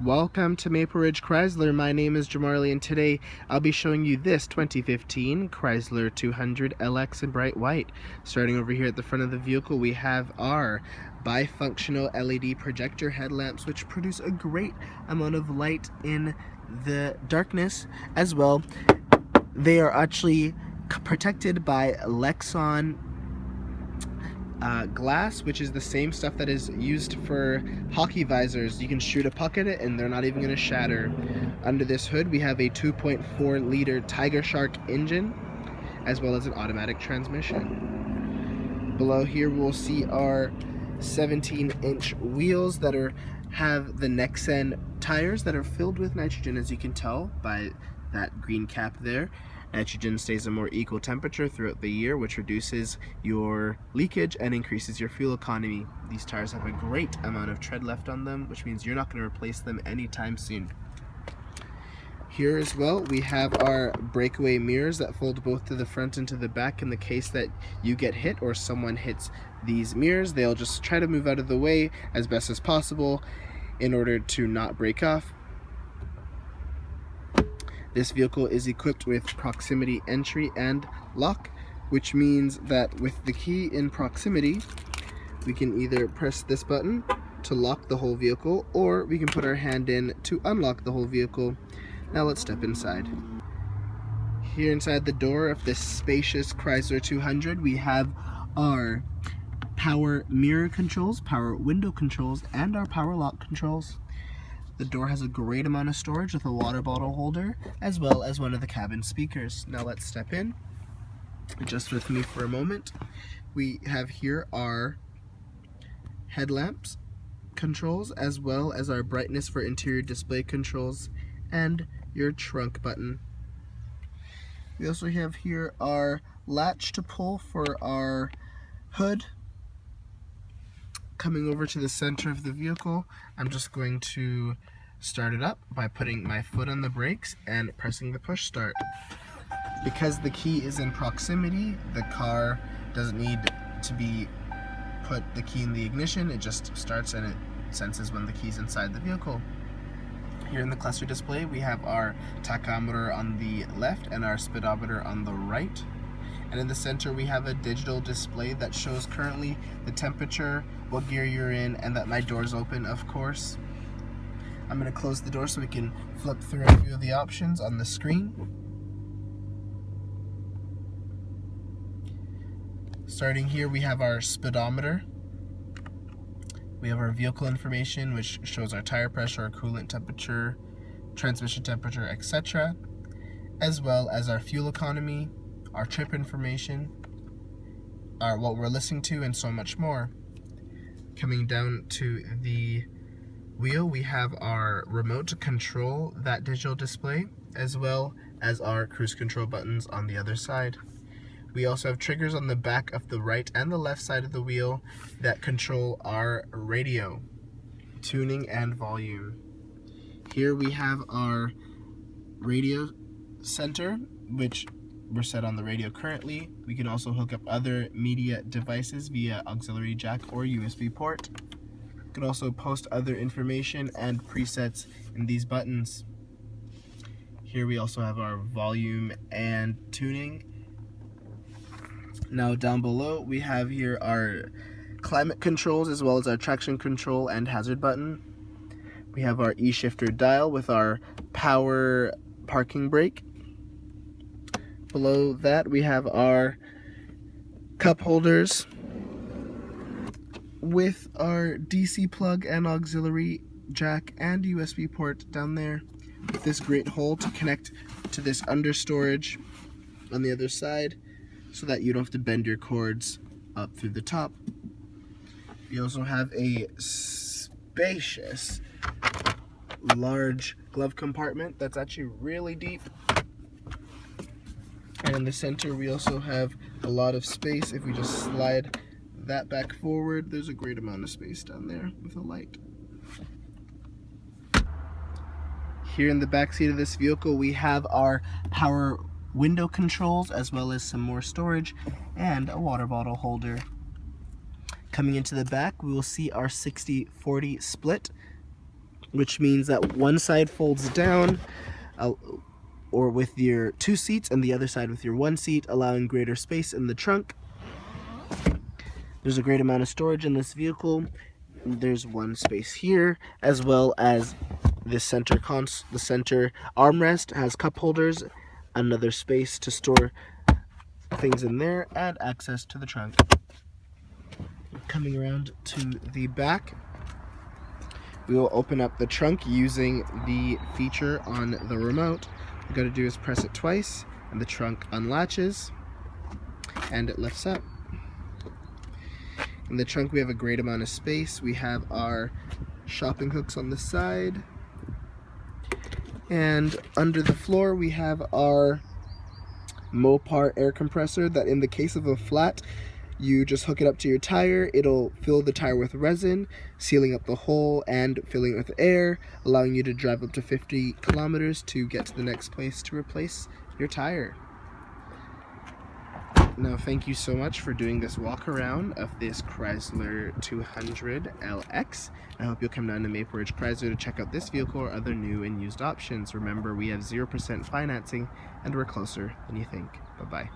Welcome to Maple Ridge Chrysler. My name is Jamarley, and today I'll be showing you this 2015 Chrysler 200 LX in bright white. Starting over here at the front of the vehicle, we have our bifunctional LED projector headlamps, which produce a great amount of light in the darkness as well. They are actually protected by Lexan glass, which is the same stuff that is used for hockey visors. You can shoot a puck at it and they're not even going to shatter. Under this hood we have a 2.4 liter Tiger Shark engine as well as an automatic transmission. Below here we'll see our 17-inch wheels that have the Nexen tires that are filled with nitrogen, as you can tell by that green cap there. Nitrogen stays a more equal temperature throughout the year, which reduces your leakage and increases your fuel economy. These tires have a great amount of tread left on them, which means you're not going to replace them anytime soon. Here as well, we have our breakaway mirrors that fold both to the front and to the back. In the case that you get hit or someone hits these mirrors, they'll just try to move out of the way as best as possible in order to not break off. This vehicle is equipped with proximity entry and lock, which means that with the key in proximity, we can either press this button to lock the whole vehicle, or we can put our hand in to unlock the whole vehicle. Now let's step inside. Here inside the door of this spacious Chrysler 200, we have our power mirror controls, power window controls, and our power lock controls. The door has a great amount of storage with a water bottle holder, as well as one of the cabin speakers. Now let's step in. Just with me for a moment. We have here our headlamps controls, as well as our brightness for interior display controls, and your trunk button. We also have here our latch to pull for our hood. Coming over to the center of the vehicle, I'm just going to start it up by putting my foot on the brakes and pressing the push start. Because the key is in proximity, the car doesn't need to put the key in the ignition. It just starts and it senses when the key's inside the vehicle. Here in the cluster display, we have our tachometer on the left and our speedometer on the right. And in the center we have a digital display that shows currently the temperature, what gear you're in, and that my door's open, of course. I'm going to close the door so we can flip through a few of the options on the screen. Starting here, we have our speedometer. We have our vehicle information, which shows our tire pressure, our coolant temperature, transmission temperature, etc., as well as our fuel economy, our trip information, what we're listening to, and so much more. Coming down to the wheel, we have our remote to control that digital display, as well as our cruise control buttons on the other side. We also have triggers on the back of the right and the left side of the wheel that control our radio, tuning, and volume. Here we have our radio center, which we're set on the radio currently. We can also hook up other media devices via auxiliary jack or USB port. You can also post other information and presets in these buttons. Here we also have our volume and tuning. Now down below we have here our climate controls, as well as our traction control and hazard button. We have our E-shifter dial with our power parking brake. Below that we have our cup holders with our DC plug and auxiliary jack and USB port down there, with this great hole to connect to this under storage on the other side so that you don't have to bend your cords up through the top. We also have a spacious large glove compartment that's actually really deep. And in the center we also have a lot of space. If we just slide that back forward, there's a great amount of space down there with a light. Here in the back seat of this vehicle we have our power window controls, as well as some more storage and a water bottle holder. Coming into the back, we will see our 60-40 split which means that one side folds down or with your 2 seats and the other side with your 1 seat, allowing greater space in the trunk. There's a great amount of storage in this vehicle. There's one space here, as well as the center armrest has cup holders, another space to store things in there, and access to the trunk. Coming around to the back, we will open up the trunk using the feature on the remote. All you gotta do is press it twice, and the trunk unlatches, and it lifts up. In the trunk we have a great amount of space. We have our shopping hooks on the side, and under the floor we have our Mopar air compressor that in the case of a flat, you just hook it up to your tire, it'll fill the tire with resin, sealing up the hole and filling it with air, allowing you to drive up to 50 kilometers to get to the next place to replace your tire. Now, thank you so much for doing this walk around of this Chrysler 200 LX. I hope you'll come down to Maple Ridge Chrysler to check out this vehicle or other new and used options. Remember, we have 0% financing and we're closer than you think. Bye-bye.